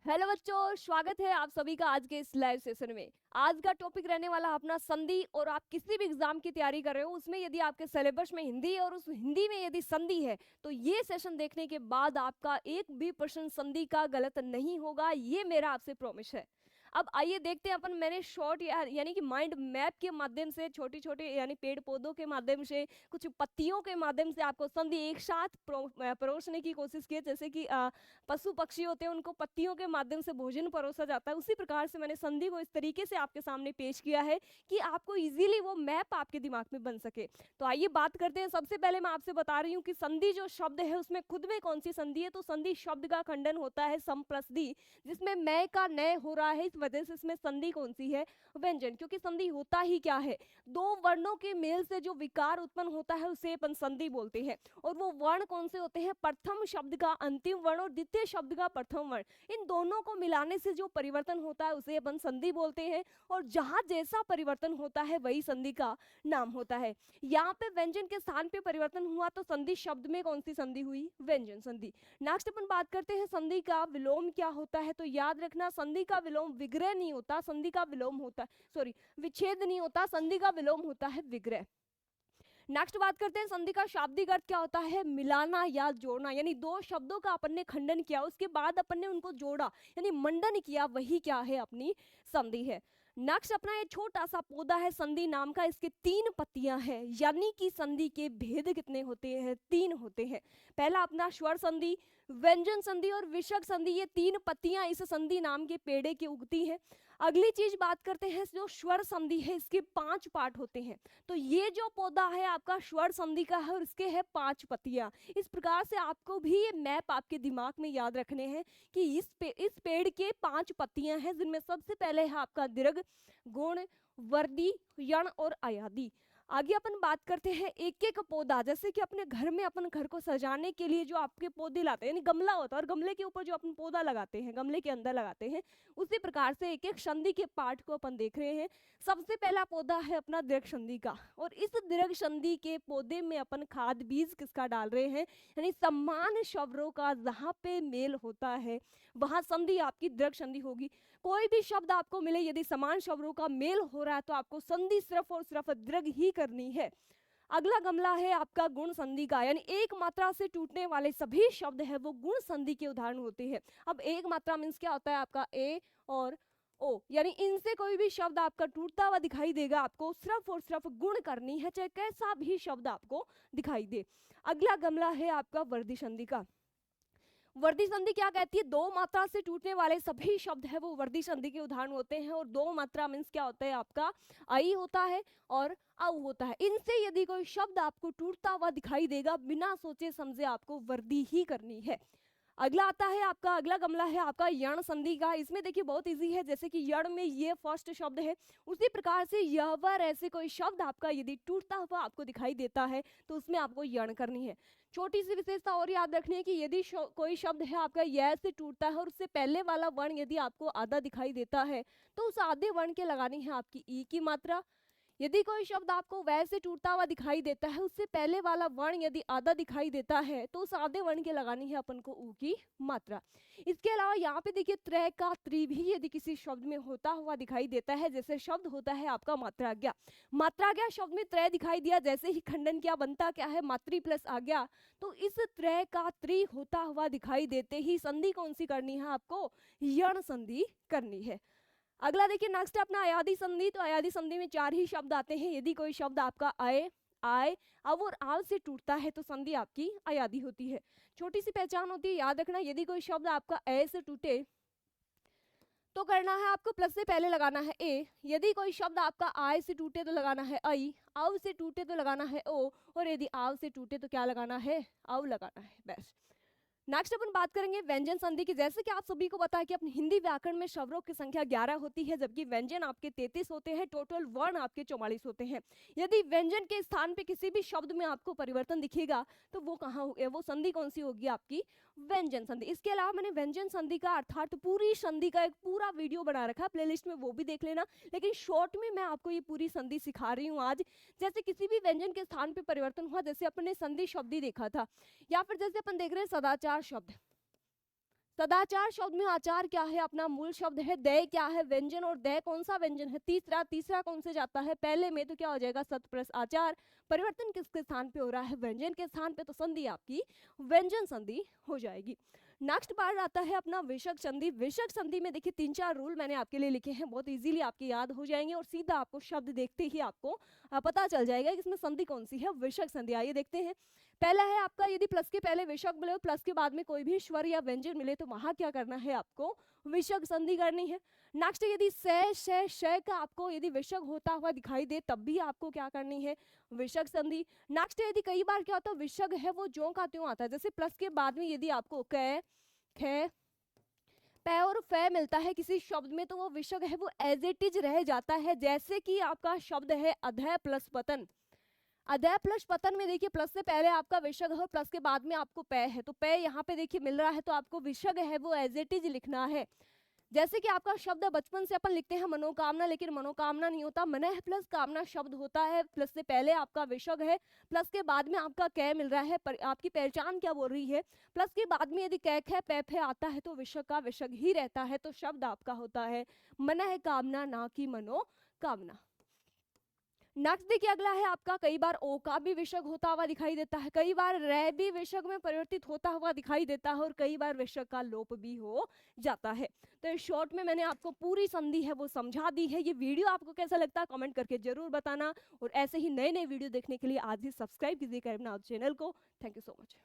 Hello बच्चों, स्वागत है आप सभी का आज के इस लाइव सेशन में। आज का टॉपिक रहने वाला अपना संधि। और आप किसी भी एग्जाम की तैयारी कर रहे हो उसमें यदि आपके सिलेबस में हिंदी है और उस हिंदी में यदि संधि है तो ये सेशन देखने के बाद आपका एक भी प्रश्न संधि का गलत नहीं होगा, ये मेरा आपसे प्रॉमिस है। अब आइए देखते हैं अपन। मैंने शॉर्ट यानी कि माइंड मैप के माध्यम से छोटी छोटी यानी पेड़ पौधों के माध्यम से कुछ पत्तियों के माध्यम से आपको संधि एक साथ परोसने की कोशिश की है। जैसे कि पशु पक्षी होते हैं उनको पत्तियों के माध्यम से भोजन परोसा जाता है, उसी प्रकार से मैंने संधि को इस तरीके से आपके सामने पेश किया है कि आपको इजीली वो मैप आपके दिमाग में बन सके। तो आइए बात करते हैं। सबसे पहले मैं आपसे बता रही हूँ कि संधि जो शब्द है उसमें खुद में कौन सी संधि है। तो संधि शब्द का खंडन होता है संप्रस्ति, जिसमें मैं का नय हो रहा है, इस वजह से इसमें संधि कौन सी है, व्यंजन। क्योंकि संधि होता ही क्या है, दो वर्णों के मेल से जो विकार उत्पन्न होता है उसे अपन संधि बोलते हैं। और वो वर्ण कौन से होते हैं, प्रथम शब्द का अंतिम वर्ण और द्वितीय शब्द का प्रथम वर्ण, इन दोनों को मिलाने से जो परिवर्तन होता है उसे अपन संधि बोलते हैं। और जहां जैसा परिवर्तन होता है वही संधि का नाम होता है। यहाँ पे व्यंजन के स्थान पे परिवर्तन हुआ तो संधि शब्द में कौन सी संधि हुई, व्यंजन संधि। नेक्स्ट अपन बात करते हैं संधि का विलोम क्या होता है। तो याद रखना, संधि का विलोम विग्रह नहीं होता, संधि का विलोम होता है, सॉरी विच्छेद नहीं होता, संधि का विलोम होता है विग्रह। नेक्स्ट बात करते हैं संधि का शाब्दिक अर्थ क्या होता है, मिलाना या जोड़ना। यानी दो शब्दों का अपन ने खंडन किया उसके बाद अपन ने उनको जोड़ा यानी मंडन किया, वही क्या है, अपनी संधि है। नेक्स्ट अपना ये छोटा सा पौधा है संधि नाम का, इसके 3 पत्तियां हैं। यानी कि संधि के भेद कितने होते हैं, 3 होते हैं। पहला अपना स्वर संधि, व्यंजन संधि और विसर्ग संधि, ये 3 पत्तियां इस संधि नाम के पेड़े की उगती है। अगली चीज बात करते हैं जो स्वर संधि है, इसके 5 पार्ट होते हैं। तो ये जो पौधा है आपका स्वर संधि का है और इसके है 5 पत्तियां। इस प्रकार से आपको भी ये मैप आपके दिमाग में याद रखने हैं कि इस पेड़ के 5 पत्तियां हैं, जिनमें सबसे पहले है आपका दीर्घ, गुण, वर्दी, यण और अयादि। आगे अपन बात करते हैं एक एक पौधा। जैसे कि अपने घर में अपन घर को सजाने के लिए जो आपके पौधे लाते हैं, यानी गमला होता है और गमले के ऊपर जो अपन पौधा लगाते हैं, गमले के अंदर लगाते हैं, उसी प्रकार से एक एक संधि के पार्ट को अपन देख रहे हैं। सबसे पहला पौधा है अपना दीर्घ संधि का, और इस दीर्घ संधि के पौधे में अपन खाद बीज किसका डाल रहे हैं, यानी समान शब्दों का जहां पे मेल होता है वहां संधि आपकी दीर्घ संधि होगी। कोई भी शब्द आपको मिले यदि समान शब्दों का मेल हो रहा है तो आपको संधि सिर्फ और सिर्फ दीर्घ ही करनी है। अगला गमला है आपका गुण संधि का, यानी एक मात्रा से टूटने वाले सभी शब्द है वो गुण संधि के उदाहरण होते हैं। अब एक मात्रा मीन्स क्या होता है, आपका ए और ओ, यानी इनसे कोई भी शब्द आपका टूटता हुआ दिखाई देगा, आपको सिर्फ और सिर्फ गुण करनी है, चाहे कैसा भी शब्द आपको दिखाई दे। अगला गमला है आपका वर्दी संधि का। वर्दी संधि क्या कहती है, दो मात्रा से टूटने वाले सभी शब्द है वो वर्दी संधि के उदाहरण होते हैं। और दो मात्रा मीन्स क्या होता है, आपका आई होता है और औ होता है। इनसे यदि कोई शब्द आपको टूटता हुआ दिखाई देगा, बिना सोचे समझे आपको वर्दी ही करनी है। अगला आता है आपका, अगला गमला है आपका यण संधि का। इसमें देखिए बहुत इजी है, जैसे कि यण में ये फर्स्ट शब्द है, उसी प्रकार से यह वर ऐसे कोई शब्द आपका यदि टूटता हुआ आपको दिखाई देता है तो उसमें आपको यण करनी है। छोटी सी विशेषता और याद रखनी है कि यदि कोई शब्द है आपका यह से टूटता है और उससे पहले वाला वर्ण यदि आपको आधा दिखाई देता है तो उस आधे वर्ण के लगानी है आपकी ई की मात्रा। यदि कोई शब्द आपको वैसे टूटता हुआ दिखाई देता है, उससे पहले वाला वर्ण यदि आधा दिखाई देता है तो उस आधे वर्ण के लगानी है अपन को ऊ की मात्रा। इसके अलावा यहाँ पे देखिए त्रय का त्रि भी यदि किसी शब्द में होता हुआ दिखाई देता है, जैसे शब्द होता है आपका मात्राज्ञा। मात्राज्ञा शब्द में त्रय दिखाई दिया, जैसे ही खंडन किया बनता क्या है, मातृ प्लस आज्ञा। तो इस त्रय का त्रि होता हुआ दिखाई देते ही संधि कौन सी करनी है, आपको यण संधि करनी है। अगला देखिए नेक्स्ट अपना अयादि संधि। तो अयादि संधि में 4 ही शब्द आते हैं। यदि कोई शब्द आपका अय, आय, अव और आव से टूटता है तो संधि आपकी अयादि होती है। छोटी सी पहचान होती है, याद रखना, यदि कोई शब्द आपका अय से टूटे तो करना है आपको प्लस से पहले लगाना है ए। यदि कोई शब्द आपका आय से टूटे तो लगाना है आई, अव से टूटे तो लगाना है ओ, और यदि आव से टूटे तो क्या लगाना है, अव लगाना है, बस। नेक्स्ट अपन बात करेंगे व्यंजन संधि की। जैसे कि आप सभी को पता है कि अपने हिंदी व्याकरण में शब्दों की संख्या 11 होती है, जबकि व्यंजन आपके 33 होते हैं, टोटल वर्ण आपके 44 होते हैं। यदि व्यंजन के स्थान पे किसी भी शब्द में आपको परिवर्तन दिखेगा तो वो कहाँ हो, वो संधि कौन सी होगी, आपकी व्यंजन संधि। इसके अलावा मैंने व्यंजन संधि का अर्थात पूरी संधि का एक पूरा वीडियो बना रखा है, प्लेलिस्ट में वो भी देख लेना। लेकिन शॉर्ट में मैं आपको ये पूरी संधि सिखा रही हूँ आज। जैसे किसी भी व्यंजन के स्थान पे परिवर्तन हुआ, जैसे अपने संधि शब्द ही देखा था, या फिर जैसे अपन देख रहे हैं सदाचार शब्द, सदाचार शब्द में आचार क्या है, अपना मूल शब्द है। दय क्या है, व्यंजन, और दय कौन सा व्यंजन है, तीसरा कौन से जाता है पहले में, तो क्या हो जाएगा सत प्लस आचार। परिवर्तन किसके स्थान पे हो रहा है, व्यंजन के स्थान पे, तो संधि आपकी व्यंजन संधि हो जाएगी। नेक्स्ट पार्ट आता है अपना विषक संधि। विषक संधि में देखिए 3-4 रूल मैंने आपके लिए लिखे हैं, बहुत इजीली आपके याद हो जाएंगे और सीधा आपको शब्द देखते ही आपको पता चल जाएगा कि इसमें संधि कौन सी है, विषक संधि। आइए देखते हैं। पहला है आपका, यदि प्लस के पहले विषक मिले, प्लस के बाद में कोई भी स्वर या व्यंजन मिले, तो वहां क्या करना है, आपको विषक संधि करनी है। नेक्स्ट, यदि श का आपको यदि विषक होता हुआ दिखाई दे, तब भी आपको क्या करनी है, विषक संधि। नेक्स्ट, यदि कई बार क्या होता है, विषक है वो ज्यों का त्यों आता है, जैसे प्लस के बाद में यदि आपको क, ख, प और फ मिलता है किसी शब्द में, तो वो विषक है वो एज इट इज रह जाता है। जैसे कि आपका शब्द है अधय प्लस पतन। अधय प्लस पतन में देखिए प्लस से पहले आपका विषग है, प्लस के बाद में आपको प है, तो प यहाँ पे देखिए मिल रहा है, तो आपको विषग है वो एज इट इज लिखना है। जैसे कि आपका शब्द बचपन से अपन लिखते हैं मनोकामना, लेकिन मनोकामना नहीं होता, मनः प्लस कामना शब्द होता है। प्लस से पहले आपका विषग है, प्लस के बाद में आपका कै मिल रहा है, पर आपकी पहचान क्या बोल रही है, प्लस के बाद में यदि कै खे पै फे आता है तो विषग का विषग ही रहता है, तो शब्द आपका होता है मनः कामना, ना कि मनोकामना। नेक्स्ट देखिए अगला है आपका, कई बार ओ का भी विषग होता हुआ दिखाई देता है, कई बार रे भी विषग में परिवर्तित होता हुआ दिखाई देता है, और कई बार विषग का लोप भी हो जाता है। तो इस शॉर्ट में मैंने आपको पूरी संधि है वो समझा दी है। ये वीडियो आपको कैसा लगता है कमेंट करके जरूर बताना, और ऐसे ही नए नए वीडियो देखने के लिए आज ही सब्सक्राइब कीजिए करें चैनल को। Thank you so much.